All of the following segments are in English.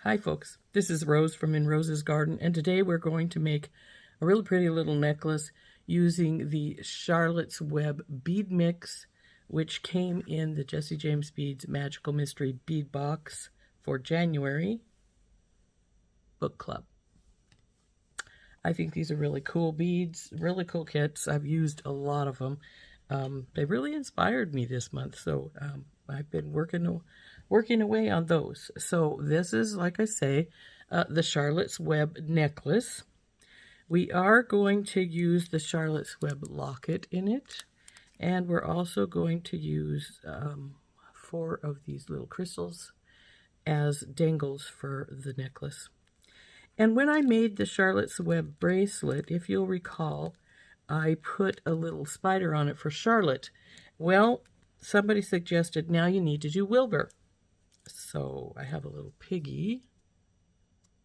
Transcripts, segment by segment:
Hi folks, this is Rose from In Rose's Garden, and today we're going to make a really pretty little necklace using the Charlotte's Web bead mix, which came in the Jesse James Beads Magical Mystery Bead Box for January Book Club. I think these are really cool beads, really cool kits. I've used a lot of them. They really inspired me this month, so I've been working away on those. So this is, like I say, the Charlotte's Web necklace. We are going to use the Charlotte's Web locket in it, and we're also going to use 4 of these little crystals as dangles for the necklace. And when I made the Charlotte's Web bracelet, if you'll recall, I put a little spider on it for Charlotte. Well, somebody suggested now you need to do Wilbur. So I have a little piggy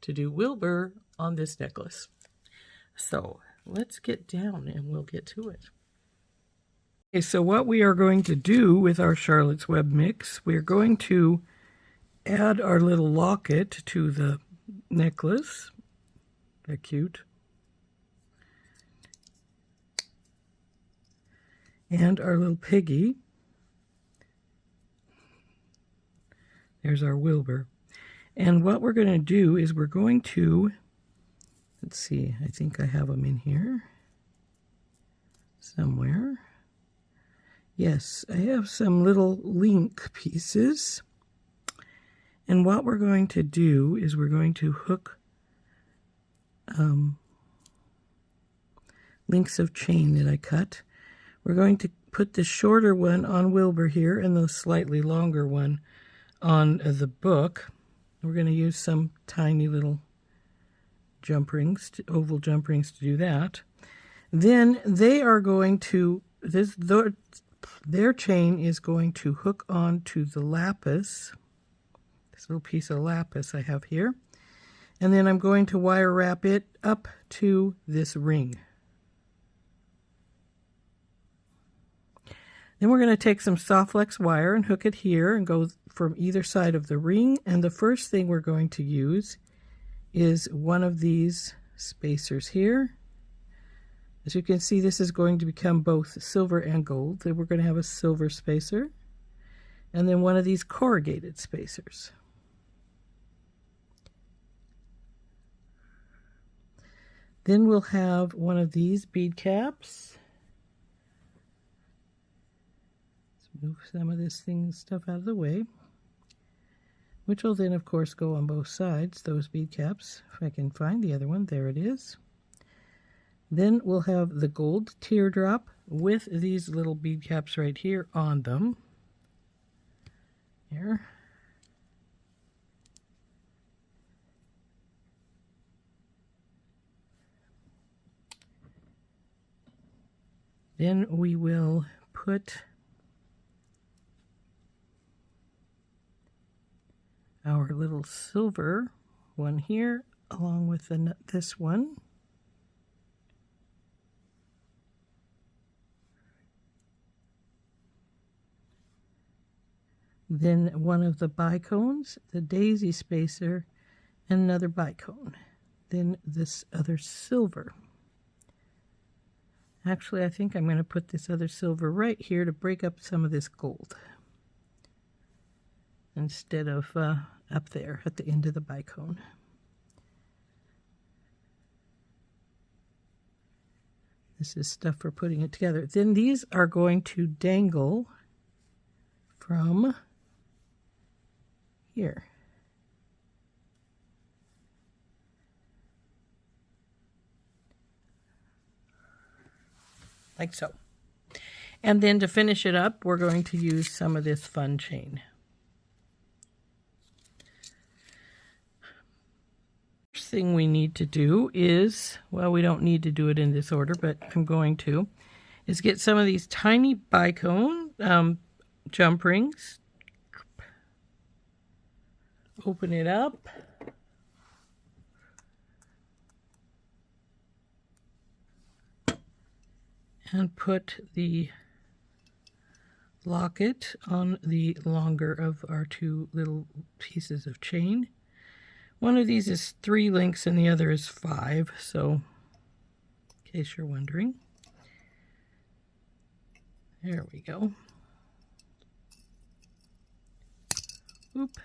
to do Wilbur on this necklace. So let's get down and we'll get to it. Okay, so what we are going to do with our Charlotte's Web mix, we're going to add our little locket to the necklace. They're cute. And our little piggy. There's our Wilbur. And what we're going to do is we're going to, let's see, I think I have them in here somewhere. Yes, I have some little link pieces. And what we're going to do is we're going to hook links of chain that I cut. We're going to put the shorter one on Wilbur here and the slightly longer one on the book. We're going to use some tiny little jumprings, oval jumprings to do that. Then they are going to, their chain is going to hook onto the lapis, this little piece of lapis I have here. And then I'm going to wire wrap it up to this ring. Then we're going to take some soft flex wire and hook it here and go from either side of the ring. And the first thing we're going to use is one of these spacers here. As you can see, this is going to become both silver and gold. Then we're going to have a silver spacer. And then one of these corrugated spacers. Then we'll have one of these bead caps. Move some of this stuff out of the way, which will then of course go on both sides, those bead caps. If I can find the other one, there it is. Then we'll have the gold teardrop with these little bead caps right here on them. Here. Then we will put our little silver one here along with this one. Then one of the bicones, the daisy spacer, and another bicone. Then this other silver. Actually, I think I'm going to put this other silver right here to break up some of this gold instead of up there at the end of the bicone. This is stuff for putting it together. Then these are going to dangle from here. Like so. And then to finish it up, we're going to use some of this fun chain. First thing we need to do is, well, we don't need to do it in this order, but I'm going to, is get some of these tiny bicone jumprings. Open it up. And put the locket on the longer of our 2 little pieces of chain. One of these is 3 links and the other is 5, so in case you're wondering. There we go. Oop.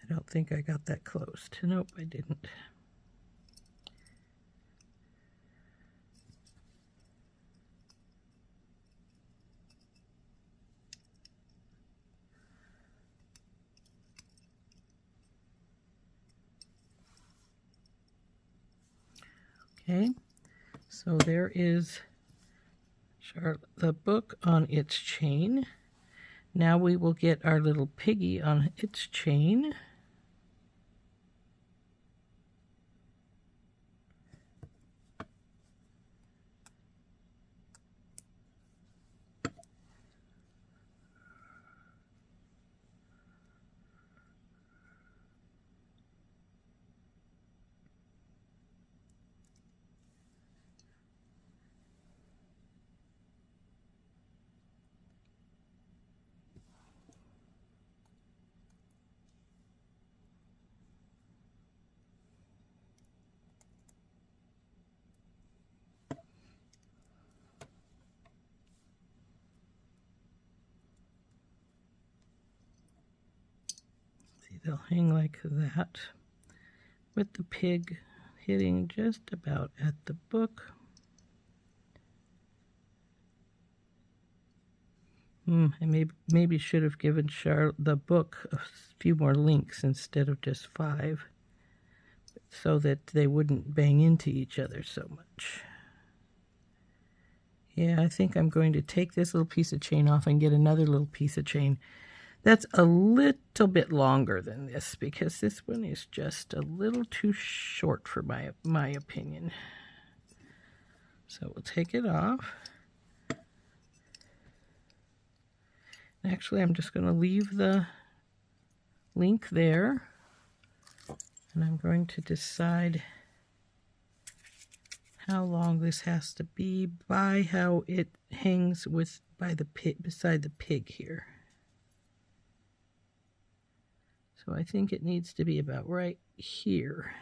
I don't think I got that closed. Nope, I didn't. Okay, so there is the book on its chain. Now we will get our little piggy on its chain. They'll hang like that, with the pig hitting just about at the book. I maybe should have given the book a few more links instead of just 5, so that they wouldn't bang into each other so much. Yeah, I think I'm going to take this little piece of chain off and get another little piece of chain. That's a little bit longer than this because this one is just a little too short for my opinion. So we'll take it off. Actually, I'm just going to leave the link there, and I'm going to decide how long this has to be by how it hangs beside the pig here. So I think it needs to be about right here.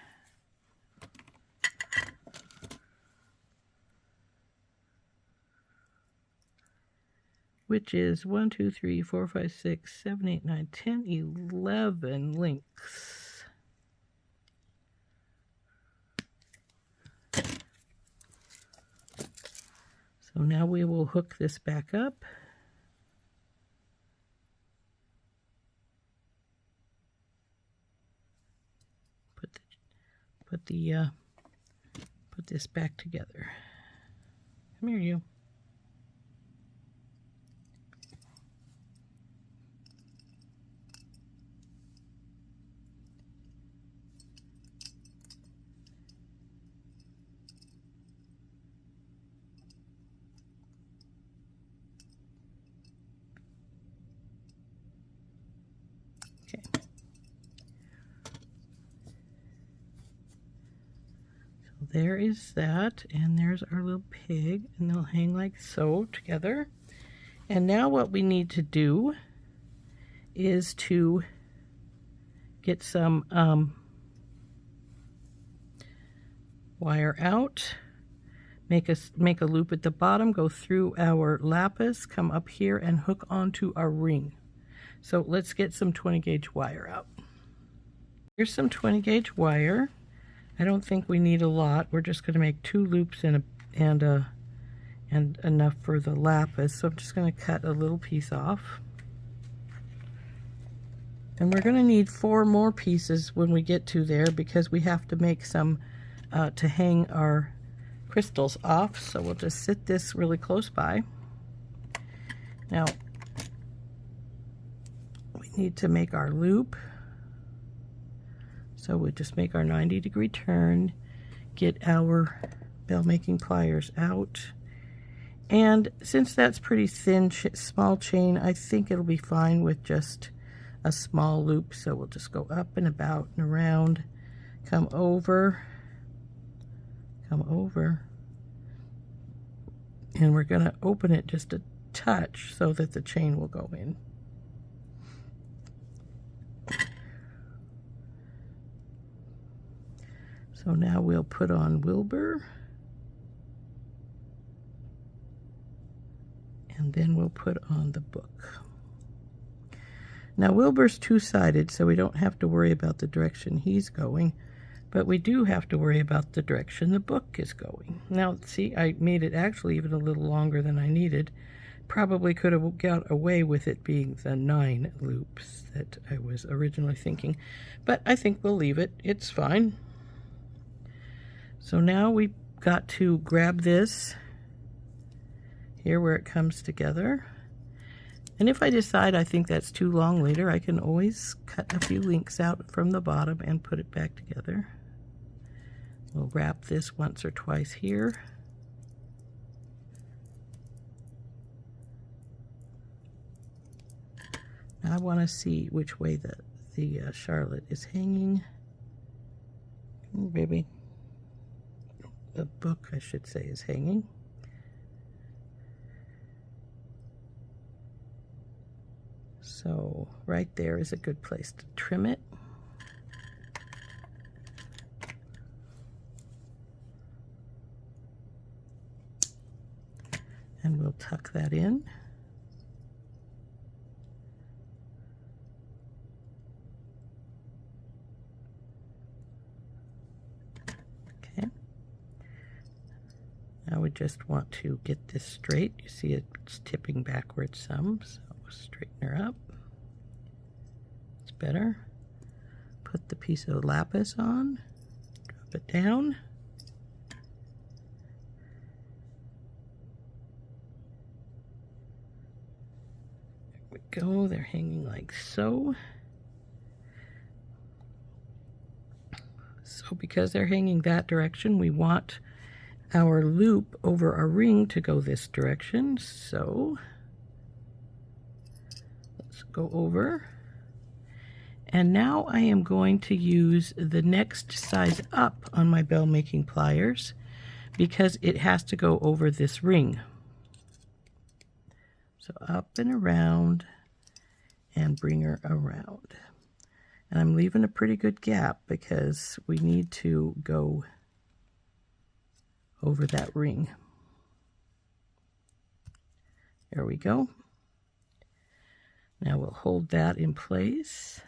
Which is 1, 2, 3, 4, 5, 6, 7, 8, 9, 10, 11 links. So now we will hook this back up. Put this back together. Come here, you. Okay. There is that, and there's our little pig, and they'll hang like so together. And now what we need to do is to get some wire out, make a loop at the bottom, go through our lapis, come up here and hook onto our ring. So let's get some 20 gauge wire out. Here's some 20 gauge wire. I don't think we need a lot. We're just going to make 2 loops and enough for the lapis. So I'm just going to cut a little piece off. And we're going to need 4 more pieces when we get to there because we have to make some to hang our crystals off. So we'll just sit this really close by. Now we need to make our loop. So we just make our 90-degree turn, get our bell making pliers out, and since that's pretty thin, small chain, I think it'll be fine with just a small loop. So we'll just go up and about and around, come over, and we're going to open it just a touch so that the chain will go in. So now we'll put on Wilbur, and then we'll put on the book. Now Wilbur's two-sided, so we don't have to worry about the direction he's going, but we do have to worry about the direction the book is going. Now see, I made it actually even a little longer than I needed. Probably could have got away with it being the 9 loops that I was originally thinking, but I think we'll leave it. It's fine. So now we've got to grab this here where it comes together. And if I decide I think that's too long later, I can always cut a few links out from the bottom and put it back together. We'll wrap this once or twice here. Now I want to see which way the Charlotte is hanging. Baby. The book, I should say, is hanging. So right there is a good place to trim it. And we'll tuck that in. Okay. Now we just want to get this straight. You see it's tipping backwards some, so we'll straighten her up. It's better. Put the piece of lapis on, drop it down. There we go, they're hanging like so. So because they're hanging that direction, we want our loop over our ring to go this direction. So let's go over. And now I am going to use the next size up on my bell making pliers because it has to go over this ring. So up and around and bring her around. And I'm leaving a pretty good gap because we need to go over that ring. There we go. Now we'll hold that in place.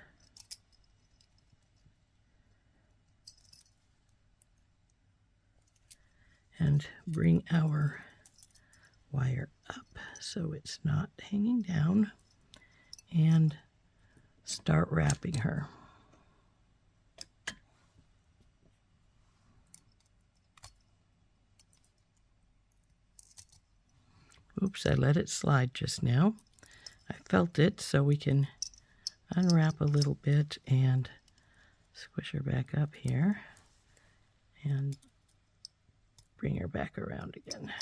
And bring our wire up so it's not hanging down, and start wrapping her. Oops, I let it slide just now. I felt it, so we can unwrap a little bit and squish her back up here and bring her back around again.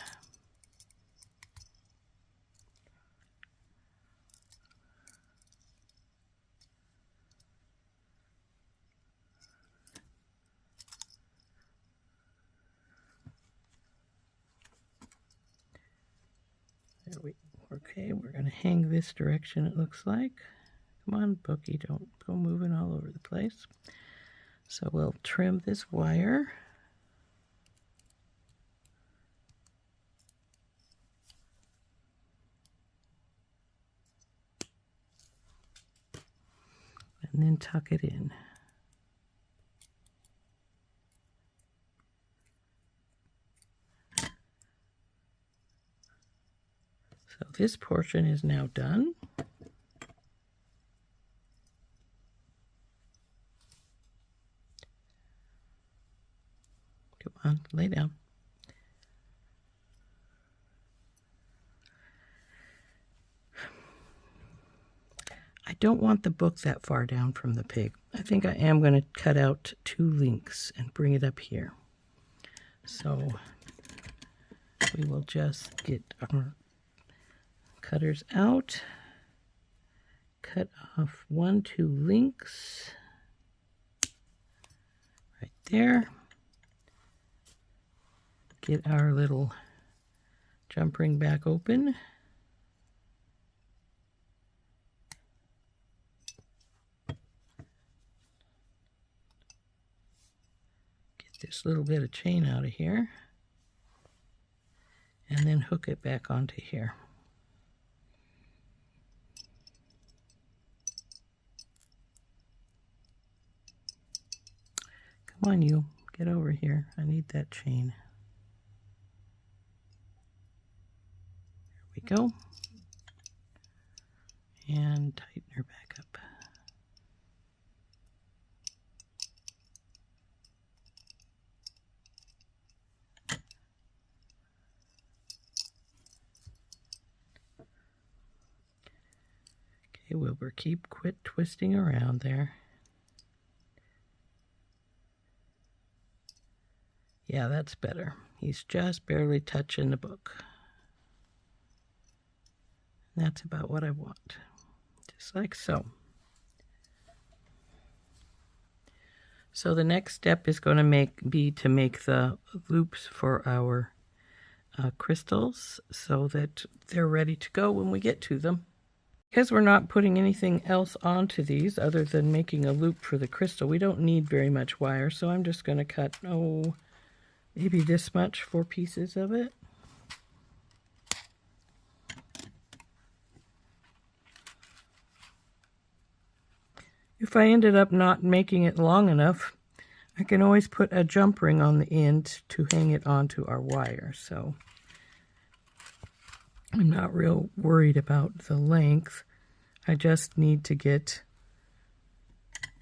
There we go. Okay, we're going to hang this direction, it looks like. Come on, Bookie, don't go moving all over the place. So we'll trim this wire. And then tuck it in. So this portion is now done. Come on, lay down. I don't want the book that far down from the pig. I think I am going to cut out 2 links and bring it up here. So we will just get our cutters out, cut off 1, 2 links right there. Get our little jump ring back open. this little bit of chain out of here and then hook it back onto here. Come on, you, get over here. I need that chain. There we go. And tighten her back up. Okay, Wilbur, quit twisting around there. Yeah, that's better. He's just barely touching the book. That's about what I want. Just like so. So the next step is going to be to make the loops for our crystals so that they're ready to go when we get to them. Because we're not putting anything else onto these other than making a loop for the crystal, we don't need very much wire, so I'm just going to cut, maybe this much, 4 pieces of it. If I ended up not making it long enough, I can always put a jump ring on the end to hang it onto our wire. So I'm not real worried about the length. I just need to get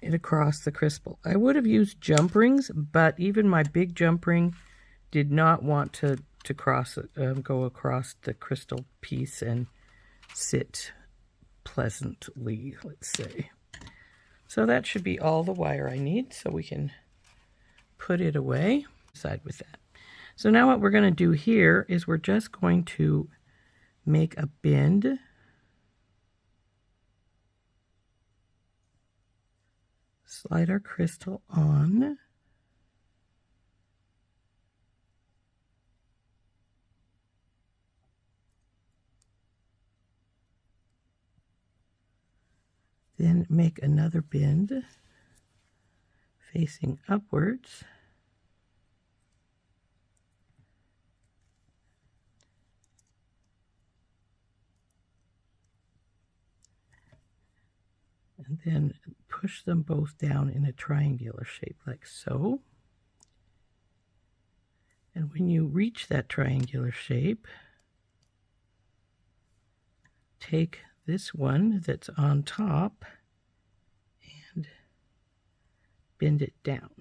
it across the crystal. I would have used jump rings, but even my big jump ring did not want to go across the crystal piece and sit pleasantly, let's say. So that should be all the wire I need, so we can put it away. Side with that. So now what we're going to do here is we're just going to make a bend. Slide our crystal on. Then make another bend facing upwards. And then push them both down in a triangular shape like so. And when you reach that triangular shape, take this one that's on top and bend it down.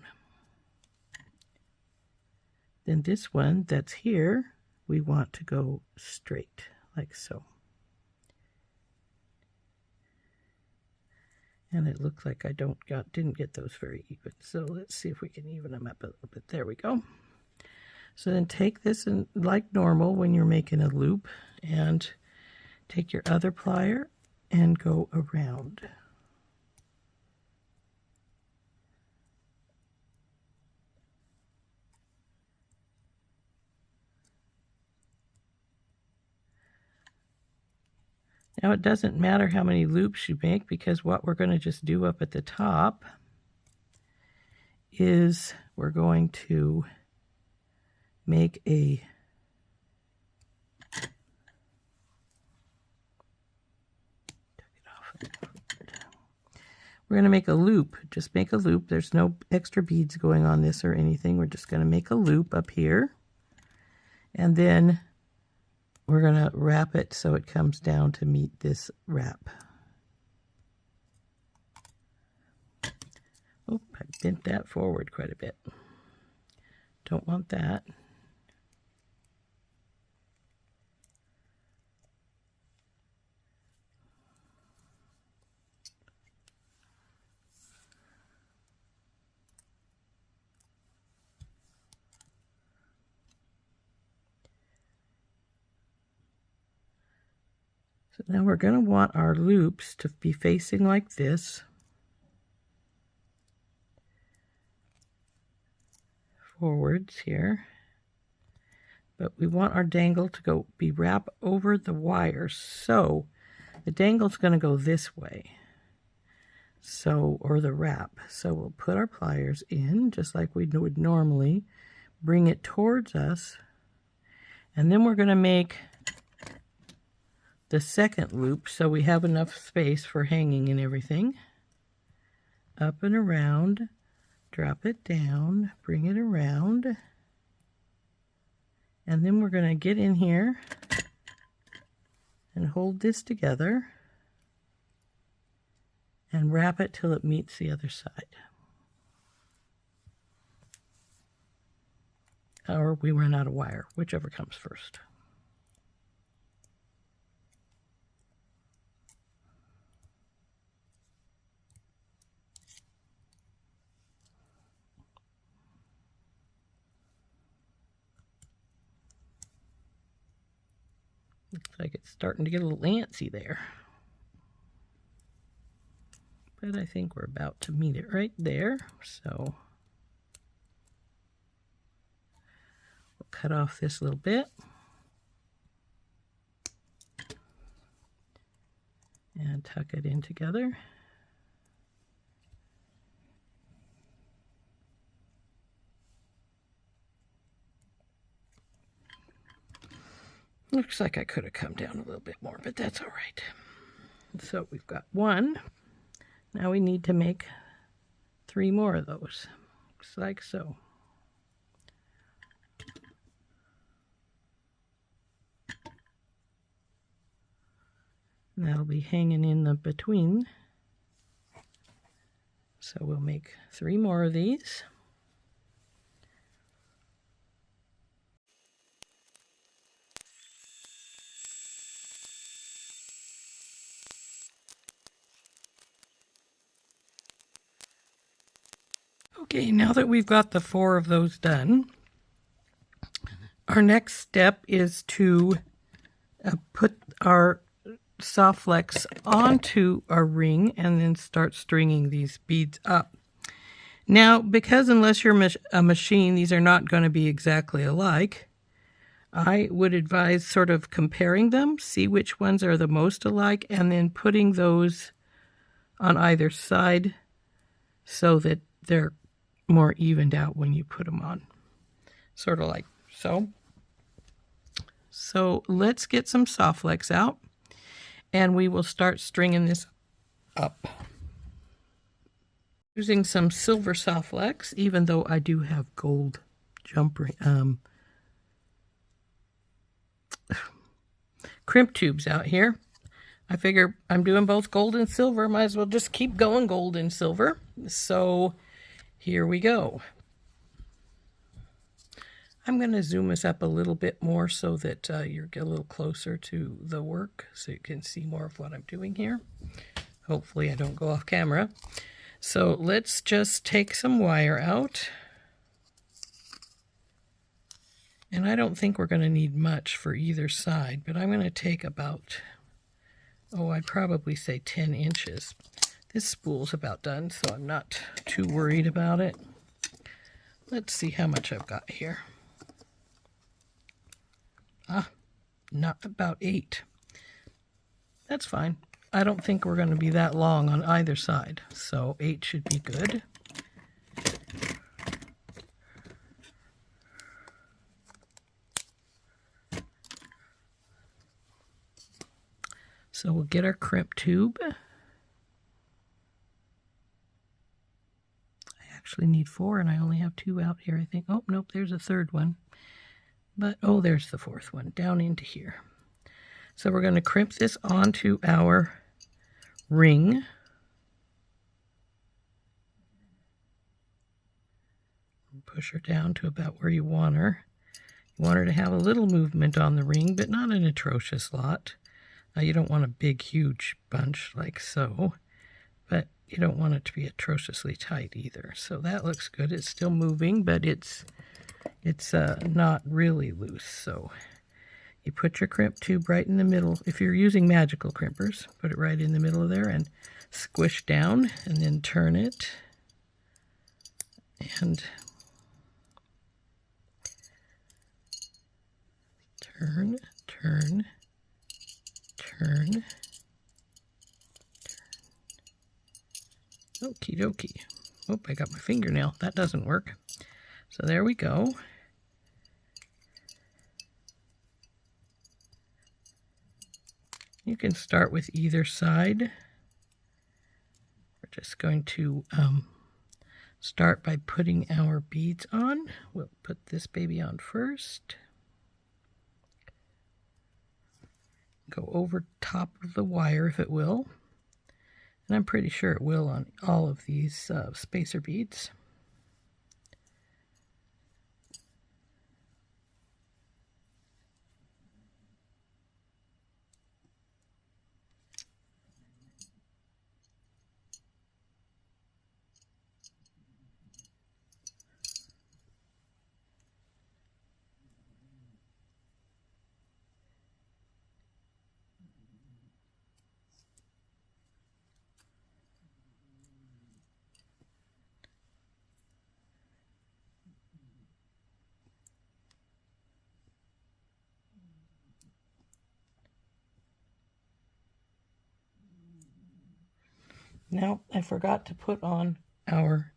Then this one that's here, we want to go straight like so. And it looks like I didn't get those very even. So let's see if we can even them up a little bit. There we go. So then take this and like normal when you're making a loop, and take your other plier and go around. Now it doesn't matter how many loops you make, because what we're going to just do up at the top is we're going to make a we're going to make a loop. Just make a loop. There's no extra beads going on this or anything. We're just going to make a loop up here, and then we're going to wrap it so it comes down to meet this wrap. Oh, I bent that forward quite a bit. Don't want that. So now we're going to want our loops to be facing like this, forwards here, but we want our dangle to be wrapped over the wire, so the dangle's going to go this way. So, or the wrap. So we'll put our pliers in just like we would normally, bring it towards us, and then we're going to make the second loop so we have enough space for hanging and everything. Up and around, drop it down, bring it around, and then we're going to get in here and hold this together and wrap it till it meets the other side. Or we run out of wire, whichever comes first. Looks like it's starting to get a little antsy there. But I think we're about to meet it right there, so we'll cut off this little bit and tuck it in together. Looks like I could have come down a little bit more, but that's all right. So we've got one. Now we need to make 3 more of those. Looks like so. And that'll be hanging in the between. So we'll make 3 more of these. Okay, now that we've got the 4 of those done, our next step is to put our soft flex onto our ring and then start stringing these beads up. Now, because unless you're a machine, these are not going to be exactly alike, I would advise sort of comparing them, see which ones are the most alike, and then putting those on either side so that they're more evened out when you put them on. Sort of like so. So let's get some soft flex out and we will start stringing this up. Using some silver soft flex, even though I do have gold crimp tubes out here. I figure I'm doing both gold and silver, might as well just keep going gold and silver. So here we go. I'm going to zoom this up a little bit more so that you get a little closer to the work so you can see more of what I'm doing here. Hopefully I don't go off camera. So let's just take some wire out. And I don't think we're going to need much for either side, but I'm going to take about, I'd probably say 10 inches. This spool's about done, so I'm not too worried about it. Let's see how much I've got here. Not about 8. That's fine. I don't think we're going to be that long on either side, so 8 should be good. So we'll get our crimp tube. I actually need 4 and I only have 2 out here, I think. Oh, nope, there's a third one. But, there's the 4th one, down into here. So we're going to crimp this onto our ring. Push her down to about where you want her. You want her to have a little movement on the ring, but not an atrocious lot. You don't want a big, huge bunch like so, but you don't want it to be atrociously tight either. So that looks good. It's still moving, but it's not really loose. So you put your crimp tube right in the middle. If you're using magical crimpers, put it right in the middle of there and squish down and then turn it. And turn, turn, turn, Okie dokie. Oh, I got my fingernail. That doesn't work. So there we go. You can start with either side. We're just going to start by putting our beads on. We'll put this baby on first. Go over top of the wire if it will. And I'm pretty sure it will on all of these spacer beads. Now, I forgot to put on our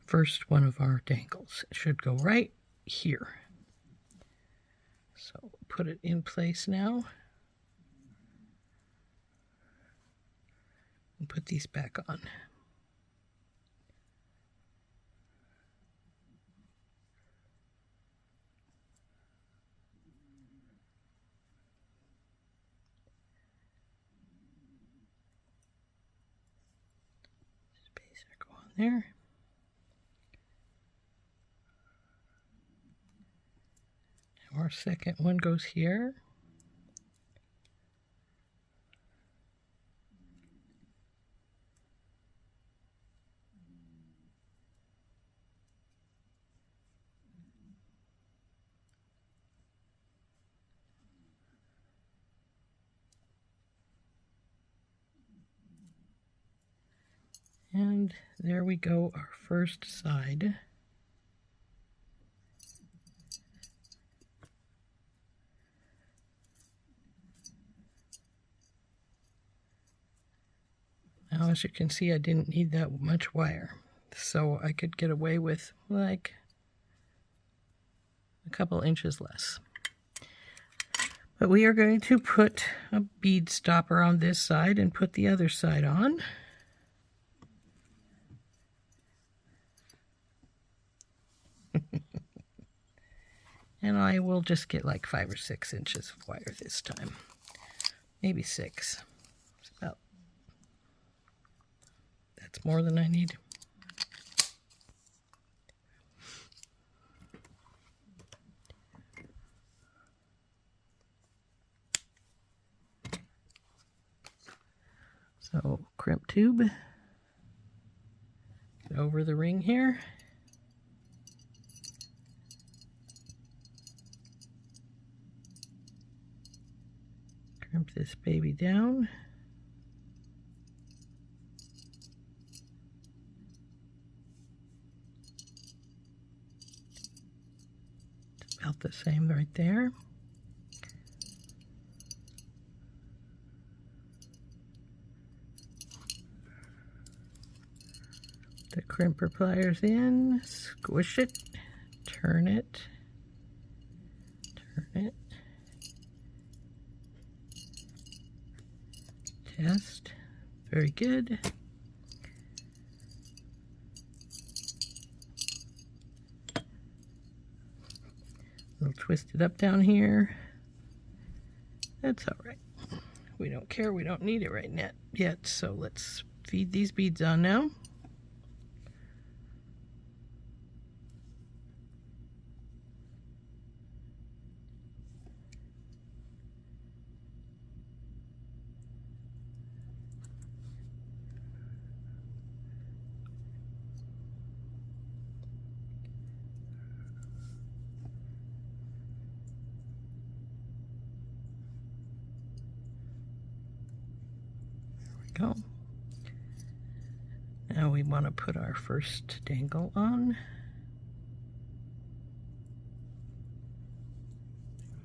first one of our dangles. It should go right here. So put it in place now. And put these back on. Go on there. Our second one goes here. And there we go, our first side. Now, as you can see, I didn't need that much wire, so I could get away with like a couple inches less. But we are going to put a bead stopper on this side and put the other side on. And I will just get like 5 or 6 inches of wire this time. Maybe 6. It's about, that's more than I need. So crimp tube, get over the ring here. Crimp this baby down. It's about the same right there. The crimper pliers in, squish it, turn it, turn it. Test. Very good. A little twisted up down here. That's all right. We don't care. We don't need it right yet. So let's feed these beads on now. Go. Now we want to put our first dangle on.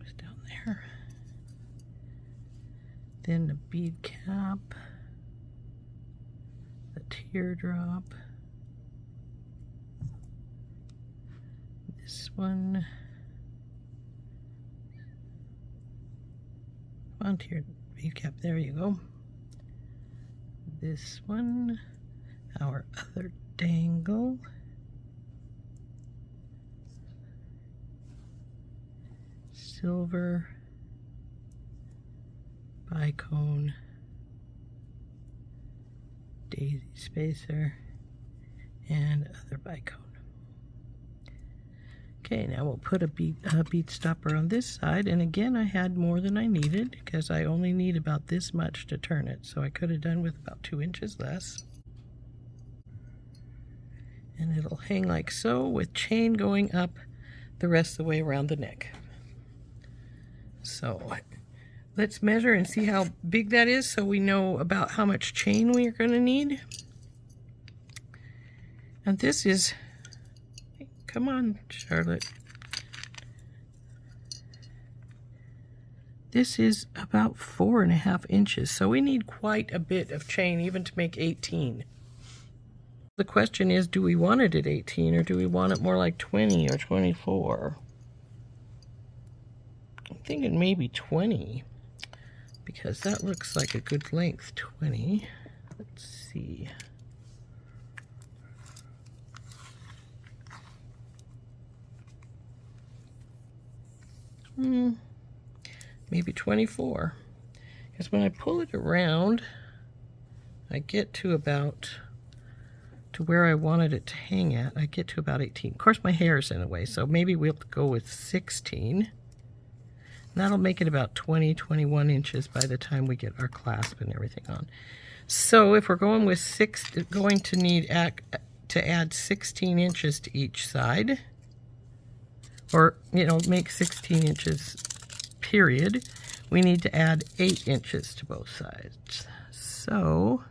It's down there. Then the bead cap, the teardrop. This one. On to your bead cap, there you go. This one, our other dangle. Silver bicone, daisy spacer, and other bicone. Okay, now we'll put a bead stopper on this side, and again I had more than I needed because I only need about this much to turn it, so I could have done with about 2 inches less. And it'll hang like so with chain going up the rest of the way around the neck. So let's measure and see how big that is so we know about how much chain we are going to need. And this is, come on, Charlotte. This is about 4.5 inches, so we need quite a bit of chain even to make 18. The question is, do we want it at 18 or do we want it more like 20 or 24? I'm thinking maybe 20 because that looks like a good length, 20. Let's see. Maybe 24. Because when I pull it around, I get to about, to where I wanted it to hang at, I get to about 18. Of course, my hair's in the way, so maybe we'll go with 16. And that'll make it about 20, 21 inches by the time we get our clasp and everything on. So if we're going with going to need to add 16 inches to each side, or, you know, make 16 inches, period, we need to add 8 inches to both sides. So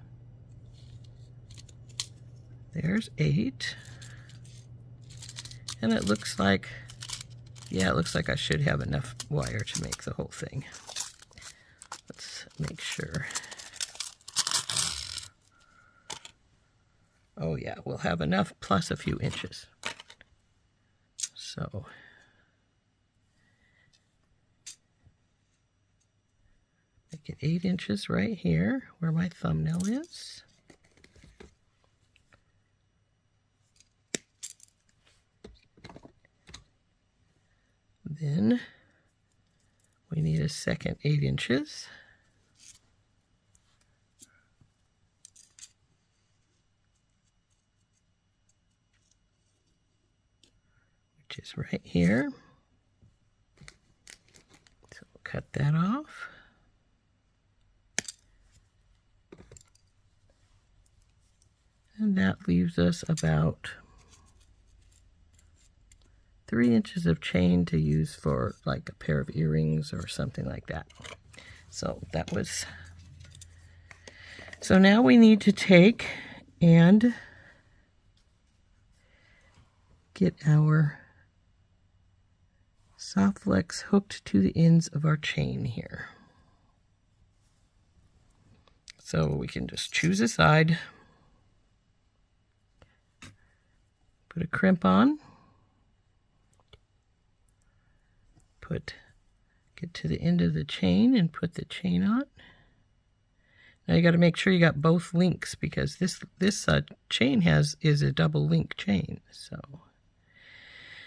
there's 8. And it looks like, yeah, it looks like I should have enough wire to make the whole thing. Let's make sure. Oh yeah, we'll have enough plus a few inches. So make it 8 inches right here where my thumbnail is. Then we need a second 8 inches. Which is right here. So we'll cut that off. And that leaves us about 3 inches of chain to use for like a pair of earrings or something like that. So that was, so now we need to take and get our soft flex hooked to the ends of our chain here. So we can just choose a side, put a crimp on, get to the end of the chain and put the chain on. Now you got to make sure you got both links because this chain is a double link chain. So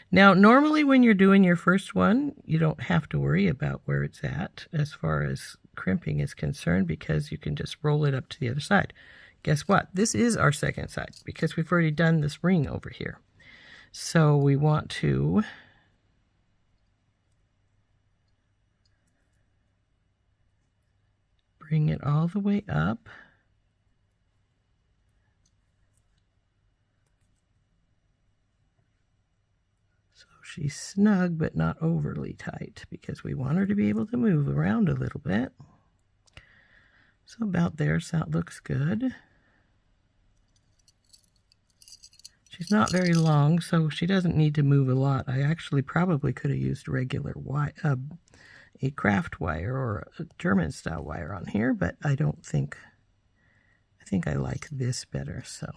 now normally when you're doing your first one, you don't have to worry about where it's at as far as crimping is concerned because you can just roll it up to the other side. Guess what? This is our second side because we've already done this ring over here. So we want to bring it all the way up. So she's snug but not overly tight because we want her to be able to move around a little bit. So about there, so that looks good. She's not very long, so she doesn't need to move a lot. I actually probably could have used regular wire, a craft wire or a German style wire on here, but I think think I like this better. So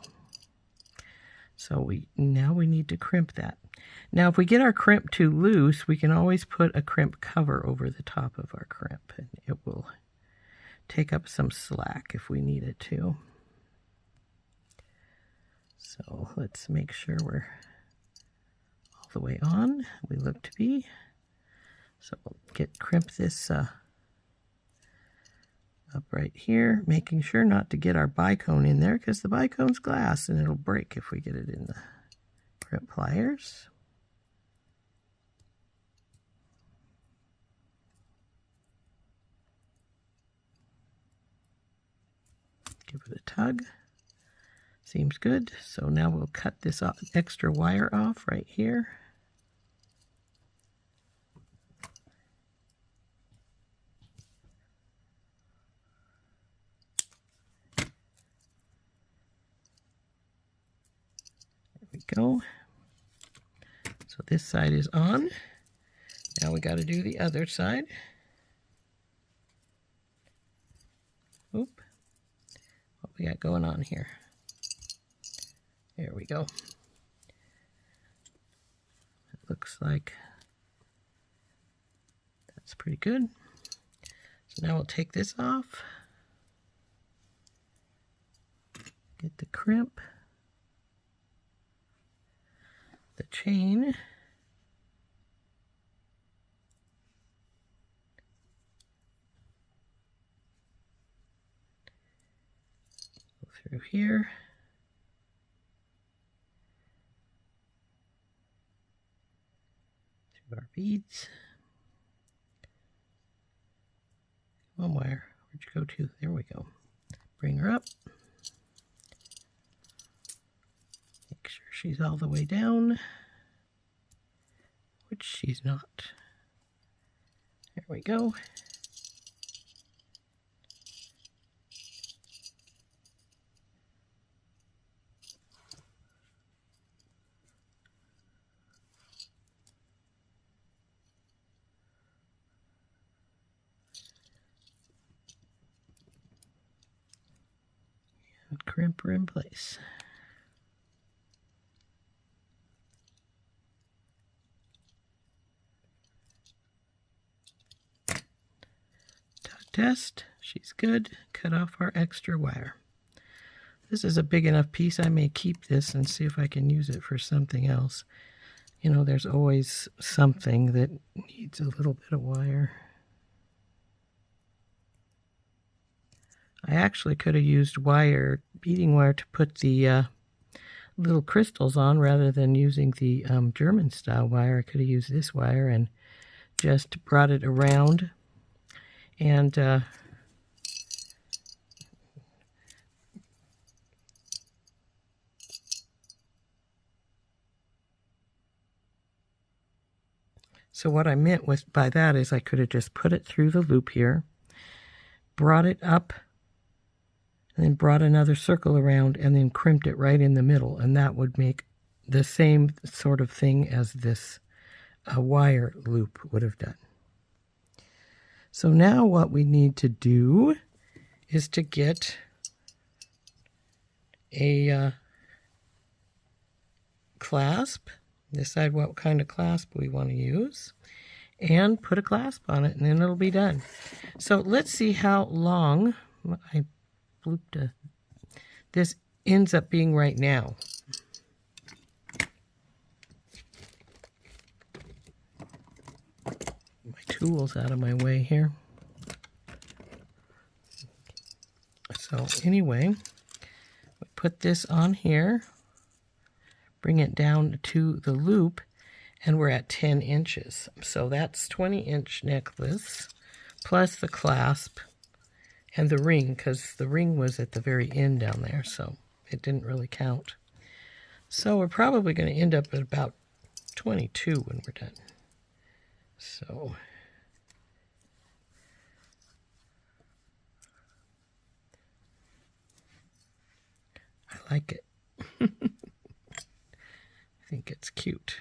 now we need to crimp that. Now if we get our crimp too loose, we can always put a crimp cover over the top of our crimp, and it will take up some slack if we need it to. So let's make sure we're all the way on. We look to be. So we'll crimp this up right here, making sure not to get our bicone in there, because the bicone's glass and it'll break if we get it in the crimp pliers. Give it a tug. Seems good. So now we'll cut this extra wire off right here. There we go. So this side is on. Now we got to do the other side. Oop. What we got going on here? There we go. It looks like that's pretty good. So now we'll take this off. Get the crimp, the chain, go through here. Our beads. One wire. Where'd you go to? There we go. Bring her up. Make sure she's all the way down, which she's not. There we go. Crimp her in place. Test, she's good. Cut off our extra wire. This is a big enough piece. I may keep this and see if I can use it for something else. You know, there's always something that needs a little bit of wire. I actually could have used wire, beading wire, to put the little crystals on rather than using the German style wire. I could have used this wire and just brought it around. And so what I meant by that is I could have just put it through the loop here, brought it up, and then brought another circle around and then crimped it right in the middle, and that would make the same sort of thing as this wire loop would have done. So now what we need to do is to get a clasp, decide what kind of clasp we want to use, and put a clasp on it, and then it'll be done. So let's see how long this ends up being right now. My tools out of my way here. So anyway, we put this on here, bring it down to the loop, and we're at 10 inches. So that's 20-inch necklace plus the clasp and the ring, because the ring was at the very end down there, so it didn't really count. So we're probably going to end up at about 22 when we're done. So I like it. I think it's cute.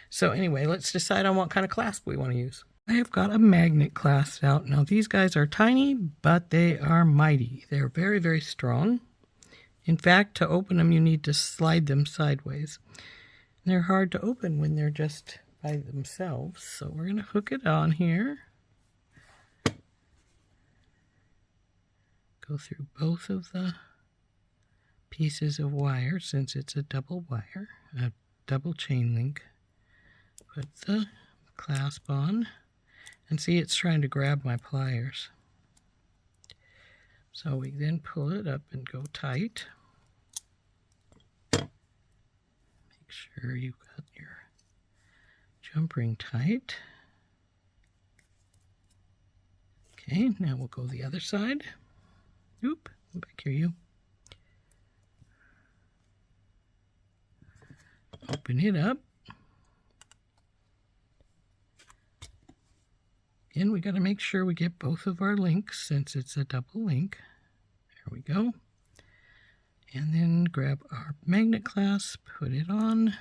So anyway, let's decide on what kind of clasp we want to use. I have got a magnet clasp out. Now these guys are tiny, but they are mighty. They're very, very strong. In fact, to open them, you need to slide them sideways. They're hard to open when they're just by themselves. So we're going to hook it on here. Go through both of the pieces of wire since it's a double wire, a double chain link. Put the clasp on. And see, it's trying to grab my pliers. So we then pull it up and go tight. Make sure you've got your jump ring tight. Okay, now we'll go the other side. Oop, back here you. Open it up. Again, we got to make sure we get both of our links since it's a double link. There we go. And then grab our magnet clasp, put it on,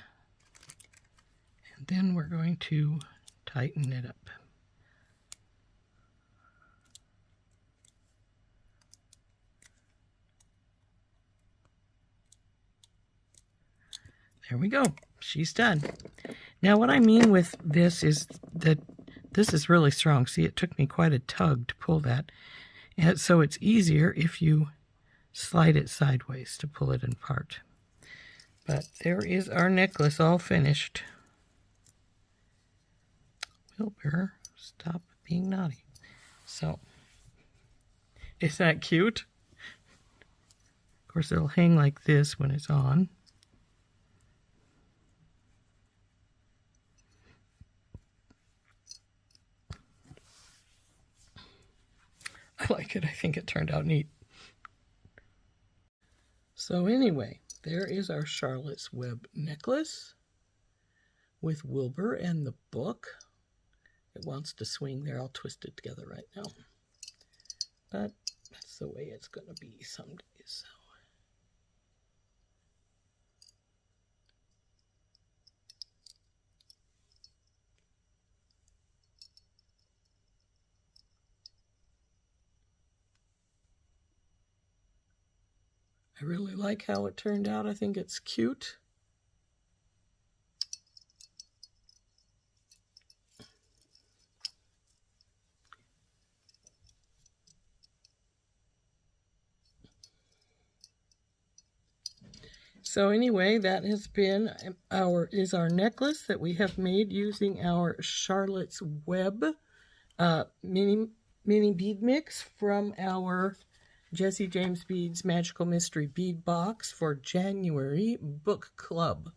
and then we're going to tighten it up. There we go. She's done. Now what I mean with this is that this is really strong. See, it took me quite a tug to pull that. And so it's easier if you slide it sideways to pull it apart. But there is our necklace all finished. Wilbur, stop being naughty. So, isn't that cute? Of course, it'll hang like this when it's on. I like it. I think it turned out neat. So anyway, there is our Charlotte's Web necklace with Wilbur and the book. It wants to swing there. I'll twist it together right now. But that's the way it's going to be some days. So. I really like how it turned out. I think it's cute. So anyway, that has been our necklace that we have made using our Charlotte's Web mini bead mix from our Jesse James Beads Magical Mystery Bead Box for January Book Club.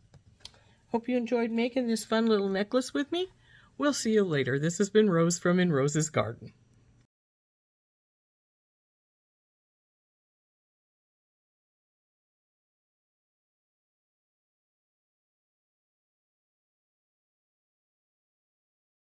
Hope you enjoyed making this fun little necklace with me. We'll see you later. This has been Rose from In Rose's Garden.